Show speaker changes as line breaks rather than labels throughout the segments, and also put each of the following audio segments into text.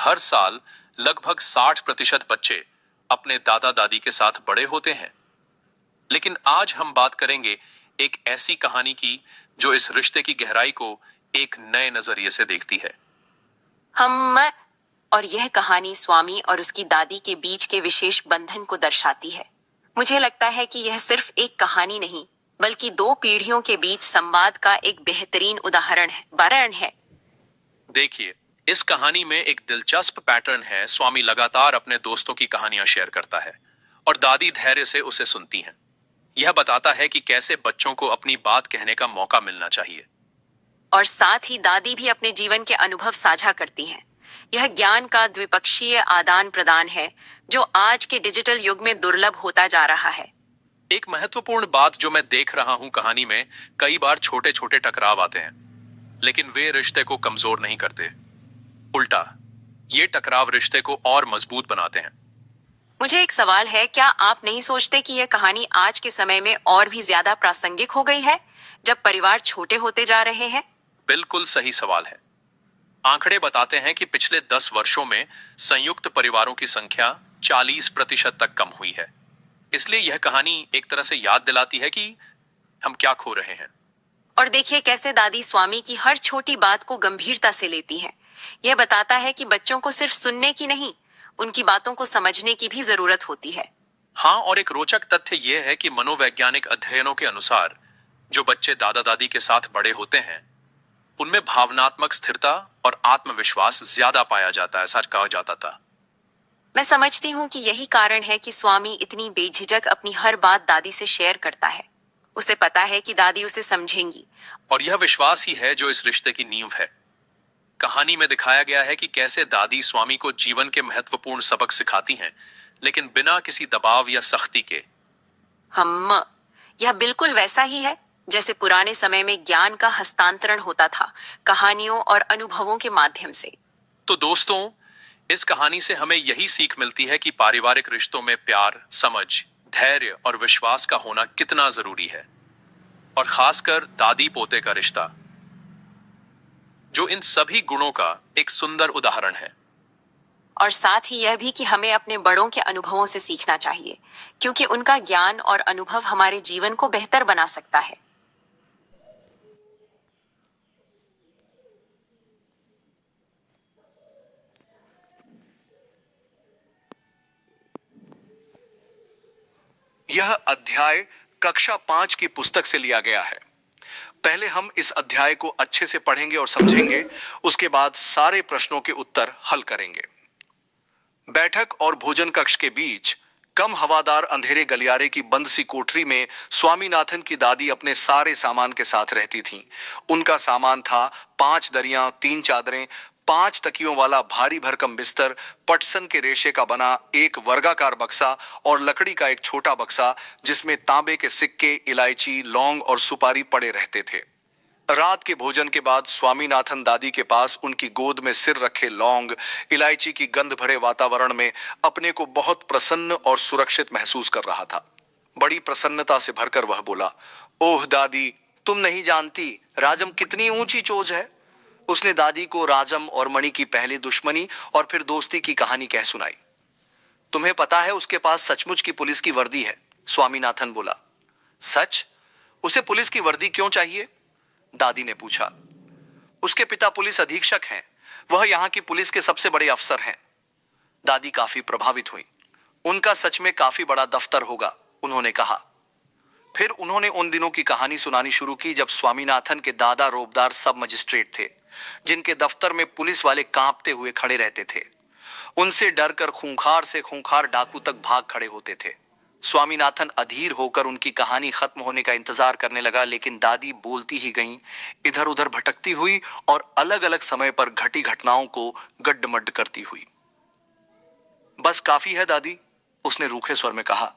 हर साल लगभग 60% बच्चे अपने दादा दादी के साथ बड़े होते हैं। लेकिन आज हम बात करेंगे एक ऐसी कहानी की जो इस रिश्ते की गहराई को एक नए नजरिए से देखती है।
हम और यह कहानी स्वामी और उसकी दादी के बीच के विशेष बंधन को दर्शाती है। मुझे लगता है कि यह सिर्फ एक कहानी नहीं, बल्कि दो पीढ़ियों के बीच संवाद का एक बेहतरीन उदाहरण है।
देखिए, इस कहानी में एक दिलचस्प पैटर्न है। स्वामी लगातार अपने दोस्तों की कहानियां शेयर करता है और दादी धैर्य से उसे सुनती हैं। यह बताता है कि कैसे बच्चों को अपनी बात कहने का मौका मिलना चाहिए।
और साथ ही दादी भी अपने जीवन के अनुभव साझा करती हैं। यह ज्ञान का द्विपक्षीय आदान प्रदान है, जो आज के डिजिटल युग में दुर्लभ होता जा रहा है।
एक महत्वपूर्ण बात जो मैं देख रहा हूं कहानी में, कई बार छोटे छोटे टकराव आते हैं, लेकिन वे रिश्ते को कमजोर नहीं करते। उल्टा, ये टकराव रिश्ते को और मजबूत बनाते हैं।
मुझे एक सवाल है, क्या आप नहीं सोचते कि यह कहानी आज के समय में और भी ज्यादा प्रासंगिक हो गई है, जब परिवार छोटे होते जा रहे हैं?
बिल्कुल सही सवाल है। आंकड़े बताते हैं कि पिछले 10 वर्षों में संयुक्त परिवारों की संख्या 40% तक कम हुई है। इसलिए यह कहानी एक तरह से याद दिलाती है कि हम क्या खो रहे हैं।
और देखिए कैसे दादी स्वामी की हर छोटी बात को गंभीरता से लेती हैं। यह बताता है कि बच्चों को सिर्फ सुनने की नहीं, उनकी बातों को समझने की भी जरूरत होती है।
हाँ, और एक रोचक तथ्य यह है कि मनोवैज्ञानिक अध्ययनों के अनुसार जो बच्चे दादा दादी के साथ बड़े होते हैं, उनमें भावनात्मक स्थिरता और आत्मविश्वास ज्यादा पाया जाता है, ऐसा कहा जाता था।
मैं समझती हूँ कि यही कारण है कि स्वामी इतनी बेझिझक अपनी हर बात दादी से शेयर करता है। उसे पता है कि दादी उसे समझेंगी।
और यह विश्वास ही है जो इस रिश्ते की नींव है। कहानी में दिखाया गया है कि कैसे दादी स्वामी को जीवन के महत्वपूर्ण सबक सिखाती हैं, लेकिन बिना किसी दबाव या सख्ती के।
हम यह बिल्कुल वैसा ही है जैसे पुराने समय में ज्ञान का हस्तांतरण होता था, कहानियों और अनुभवों के माध्यम से।
तो दोस्तों, इस कहानी से हमें यही सीख मिलती है कि पारिवारिक रिश्तों में प्यार, समझ, धैर्य और विश्वास का होना कितना जरूरी है। और खासकर दादी पोते का रिश्ता, जो इन सभी गुणों का एक सुंदर उदाहरण है।
और साथ ही यह भी कि हमें अपने बड़ों के अनुभवों से सीखना चाहिए, क्योंकि उनका ज्ञान और अनुभव हमारे जीवन को बेहतर बना सकता है।
यह अध्याय कक्षा 5 की पुस्तक से लिया गया है। पहले हम इस अध्याय को अच्छे से पढ़ेंगे और समझेंगे, उसके बाद सारे प्रश्नों के उत्तर हल करेंगे। बैठक और भोजन कक्ष के बीच कम हवादार अंधेरे गलियारे की बंद सी कोठरी में स्वामीनाथन की दादी अपने सारे सामान के साथ रहती थीं। उनका सामान था 5 दरियां, 3 चादरें, 5 तकियों वाला भारी भरकम बिस्तर, पटसन के रेशे का बना एक वर्गाकार बक्सा और लकड़ी का एक छोटा बक्सा जिसमें तांबे के सिक्के, इलायची, लौंग और सुपारी पड़े रहते थे। रात के भोजन के बाद स्वामीनाथन दादी के पास उनकी गोद में सिर रखे लौंग, इलायची की गंध भरे वातावरण में अपने को बहुत प्रसन्न और सुरक्षित महसूस कर रहा था। बड़ी प्रसन्नता से भरकर वह बोला, ओह दादी, तुम नहीं जानती राजम कितनी ऊंची चोज है। उसने दादी को राजम और मणि की पहली दुश्मनी और फिर दोस्ती की कहानी कह सुनाई। तुम्हें पता है उसके पास सचमुच की पुलिस की वर्दी है, स्वामीनाथन बोला। सच? उसे पुलिस की वर्दी क्यों चाहिए? दादी ने पूछा। उसके पिता पुलिस अधीक्षक हैं, वह यहाँ की पुलिस के सबसे बड़े अफसर हैं। दादी काफी प्रभावित हुई। उनका सच में काफी बड़ा दफ्तर होगा, उन्होंने कहा। फिर उन्होंने उन दिनों की कहानी सुनानी शुरू की जब स्वामीनाथन के दादा रोबदार सब मजिस्ट्रेट थे, जिनके दफ्तर में पुलिस वाले कांपते हुए खड़े रहते थे। उनसे डरकर खूंखार से खूंखार डाकू तक भाग खड़े होते थे। स्वामीनाथन अधीर होकर उनकी कहानी खत्म होने का इंतजार करने लगा, लेकिन दादी बोलती ही गईं, इधर उधर भटकती हुई और अलग अलग समय पर घटी घटनाओं को गड्ढमड्ढ करती हुई। बस काफी है दादी, उसने रूखे स्वर में कहा।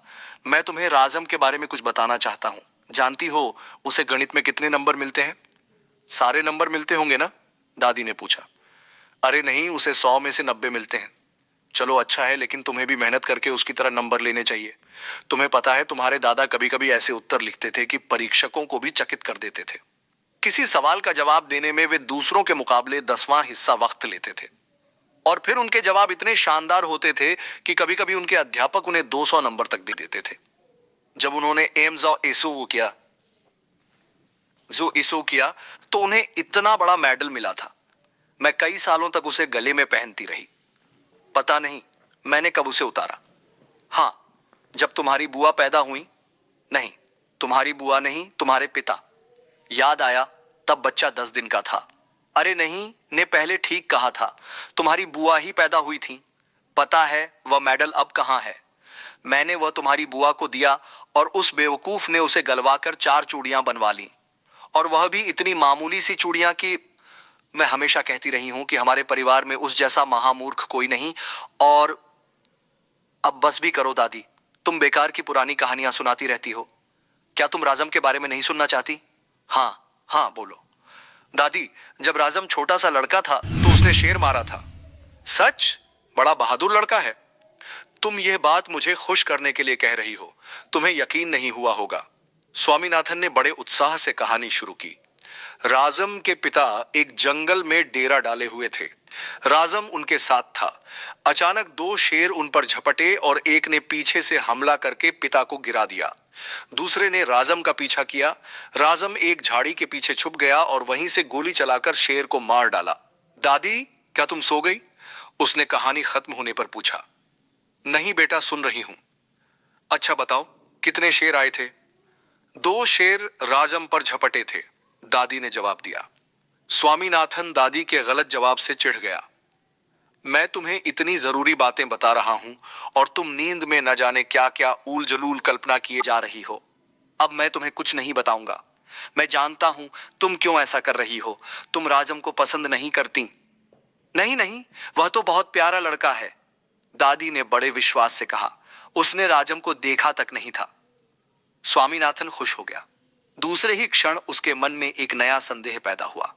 मैं तुम्हें राजम के बारे में कुछ बताना चाहता हूं। जानती हो उसे गणित में कितने नंबर मिलते हैं? सारे नंबर मिलते होंगे ना? दादी ने पूछा। अरे नहीं, उसे 100 में से 90 मिलते हैं। चलो अच्छा है, लेकिन तुम्हें भी मेहनत करके उसकी तरह नंबर लेने चाहिए। तुम्हें पता है तुम्हारे दादा कभी कभी ऐसे उत्तर लिखते थे कि परीक्षकों को भी चकित कर देते थे। किसी सवाल का जवाब देने में वे दूसरों के मुकाबले 10वां हिस्सा वक्त लेते थे। और फिर उनके जवाब इतने शानदार होते थे कि कभी कभी उनके अध्यापक उन्हें 200 नंबर तक दे देते थे। जब उन्होंने एम्स इसो किया तो उन्हें इतना बड़ा मेडल मिला था। मैं कई सालों तक उसे गले में पहनती रही। पता नहीं मैंने कब उसे उतारा। हाँ, जब तुम्हारी बुआ पैदा हुई। नहीं, तुम्हारी बुआ नहीं, तुम्हारे पिता। याद आया, तब बच्चा 10 दिन का था। अरे नहीं, ने पहले ठीक कहा था, तुम्हारी बुआ ही पैदा हुई थी। पता है वह मेडल अब कहां है? मैंने वह तुम्हारी बुआ को दिया और उस बेवकूफ ने उसे गलवाकर 4 चूड़ियां बनवा ली, और वह भी इतनी मामूली सी चूड़ियां कि मैं हमेशा कहती रही हूं कि हमारे परिवार में उस जैसा महामूर्ख कोई नहीं। और अब बस भी करो दादी, तुम बेकार की पुरानी कहानियां सुनाती रहती हो। क्या तुम राजम के बारे में नहीं सुनना चाहती? हाँ हाँ बोलो। दादी, जब राजम छोटा सा लड़का था तो उसने शेर मारा था। सच? बड़ा बहादुर लड़का है। तुम यह बात मुझे खुश करने के लिए कह रही हो, तुम्हें यकीन नहीं हुआ होगा। स्वामीनाथन ने बड़े उत्साह से कहानी शुरू की। राजम के पिता एक जंगल में डेरा डाले हुए थे। राजम उनके साथ था। अचानक 2 शेर उन पर झपटे और एक ने पीछे से हमला करके पिता को गिरा दिया। दूसरे ने राजम का पीछा किया। राजम एक झाड़ी के पीछे छुप गया और वहीं से गोली चलाकर शेर को मार डाला। दादी, क्या तुम सो गई? उसने कहानी खत्म होने पर पूछा। नहीं बेटा, सुन रही हूं। अच्छा बताओ, कितने शेर आए थे? 2 शेर राजम पर झपटे थे, दादी ने जवाब दिया। स्वामीनाथन दादी के गलत जवाब से चिढ़ गया। मैं तुम्हें इतनी जरूरी बातें बता रहा हूं और तुम नींद में न जाने क्या क्या ऊल जलूल कल्पना किए जा रही हो। अब मैं तुम्हें कुछ नहीं बताऊंगा। मैं जानता हूं तुम क्यों ऐसा कर रही हो। तुम राजम को पसंद नहीं करती। नहीं नहीं, वह तो बहुत प्यारा लड़का है, दादी ने बड़े विश्वास से कहा। उसने राजम को देखा तक नहीं था। स्वामीनाथन खुश हो गया। दूसरे ही क्षण उसके मन में एक नया संदेह पैदा हुआ।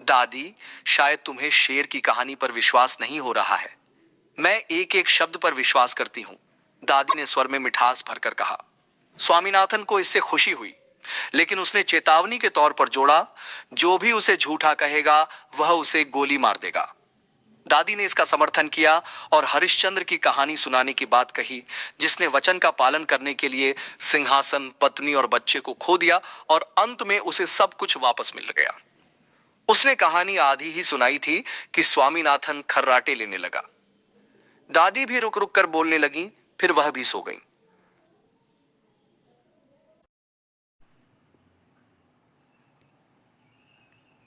दादी, शायद तुम्हें शेर की कहानी पर विश्वास नहीं हो रहा है। मैं एक एक शब्द पर विश्वास करती हूं, दादी ने स्वर में मिठास भरकर कहा। स्वामीनाथन को इससे खुशी हुई, लेकिन उसने चेतावनी के तौर पर जोड़ा, जो भी उसे झूठा कहेगा वह उसे गोली मार देगा। दादी ने इसका समर्थन किया और हरिश्चंद्र की कहानी सुनाने की बात कही, जिसने वचन का पालन करने के लिए सिंहासन, पत्नी और बच्चे को खो दिया और अंत में उसे सब कुछ वापस मिल गया। उसने कहानी आधी ही सुनाई थी कि स्वामीनाथन खर्राटे लेने लगा। दादी भी रुक रुक कर बोलने लगी, फिर वह भी सो गई।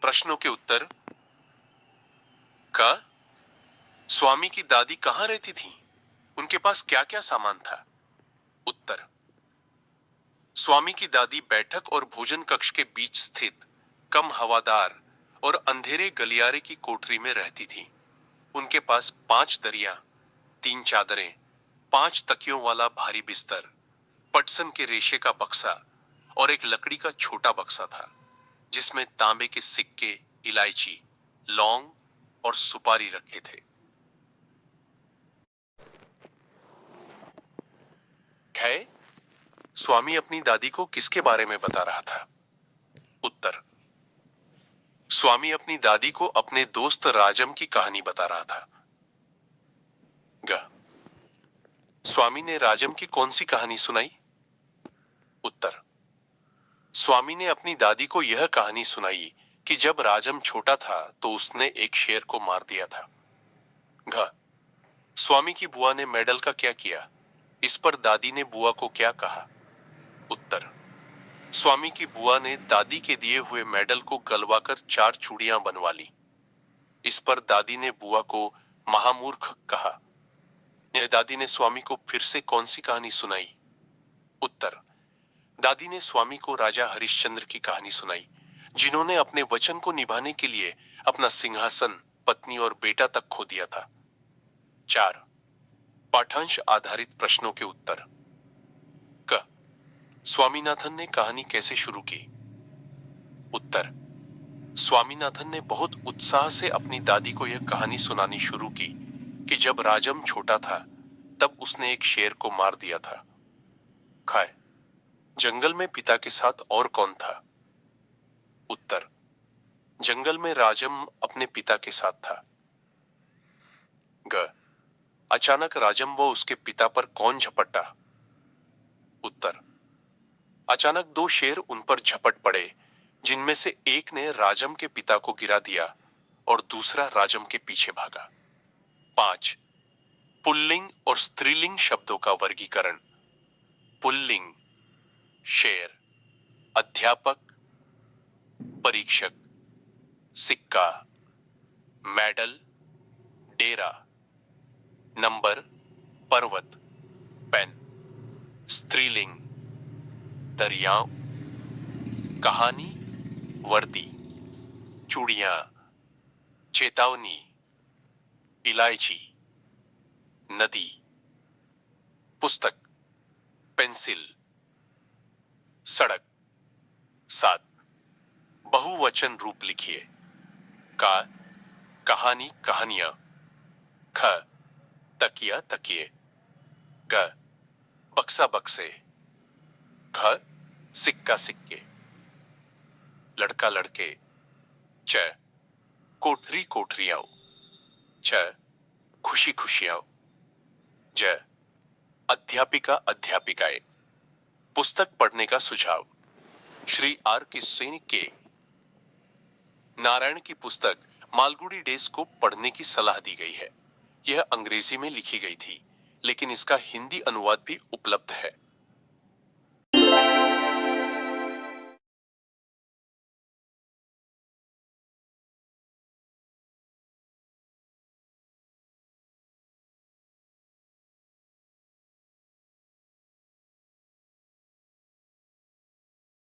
प्रश्नों के उत्तर। का स्वामी की दादी कहां रहती थी? उनके पास क्या क्या सामान था? उत्तर। स्वामी की दादी बैठक और भोजन कक्ष के बीच स्थित कम हवादार और अंधेरे गलियारे की कोठरी में रहती थी। उनके पास 5 दरिया, 3 चादरें, 5 तकियों वाला भारी बिस्तर, पटसन के रेशे का बक्सा और एक लकड़ी का छोटा बक्सा था, जिसमें तांबे के सिक्के, इलायची, लौंग और सुपारी रखे थे। खै, स्वामी अपनी दादी को किसके बारे में बता रहा था? उत्तर। स्वामी अपनी दादी को अपने दोस्त राजम की कहानी बता रहा था। ग, स्वामी ने राजम की कौन सी कहानी सुनाई? उत्तर। स्वामी ने अपनी दादी को यह कहानी सुनाई कि जब राजम छोटा था तो उसने एक शेर को मार दिया था। घ, स्वामी की बुआ ने मेडल का क्या किया? इस पर दादी ने बुआ को क्या कहा? उत्तर। स्वामी की बुआ ने दादी के दिए हुए मेडल को गलवाकर 4 चूड़ियां बनवा ली। इस पर दादी ने बुआ को महामूर्ख कहा। दादी ने स्वामी को फिर से कौन सी कहानी सुनाई? उत्तर। दादी ने स्वामी को राजा हरिश्चंद्र की कहानी सुनाई, जिन्होंने अपने वचन को निभाने के लिए अपना सिंहासन, पत्नी और बेटा तक खो दिया था। 4. पाठांश आधारित प्रश्नों के उत्तर। क, स्वामीनाथन ने कहानी कैसे शुरू की? उत्तर। स्वामीनाथन ने बहुत उत्साह से अपनी दादी को यह कहानी सुनानी शुरू की कि जब राजम छोटा था तब उसने एक शेर को मार दिया था। ख, जंगल में पिता के साथ और कौन था? उत्तर। जंगल में राजम अपने पिता के साथ था।
ग, अचानक राजम व उसके पिता पर कौन झपटा? उत्तर, अचानक दो शेर उन पर झपट पड़े, जिनमें से एक ने राजम के पिता को गिरा दिया और दूसरा राजम के पीछे भागा। 5. पुल्लिंग और स्त्रीलिंग शब्दों का वर्गीकरण। पुल्लिंग, शेर, अध्यापक, परीक्षक, सिक्का, मेडल, डेरा, नंबर, पर्वत, पेन। स्त्रीलिंग, दरियाओं, कहानी, वर्दी, चूड़ियां, चेतावनी, इलायची, नदी, पुस्तक, पेंसिल, सड़क। 7. बहुवचन रूप लिखिए। का, कहानी, कहानियां। ख, तकिया, तकिए। ग, बक्सा, बक्से। ख, सिक्का, सिक्के। लड़का, लड़के। च, कोठरी, कोठरियां। छ, खुशी, खुशियां। ज, अध्यापिका, अध्यापिकाएं। पुस्तक पढ़ने का सुझाव। श्री आर के सेन के नारायण की पुस्तक मालगुडी डेज को पढ़ने की सलाह दी गई है। यह अंग्रेजी में लिखी गई थी, लेकिन इसका हिंदी अनुवाद भी उपलब्ध है।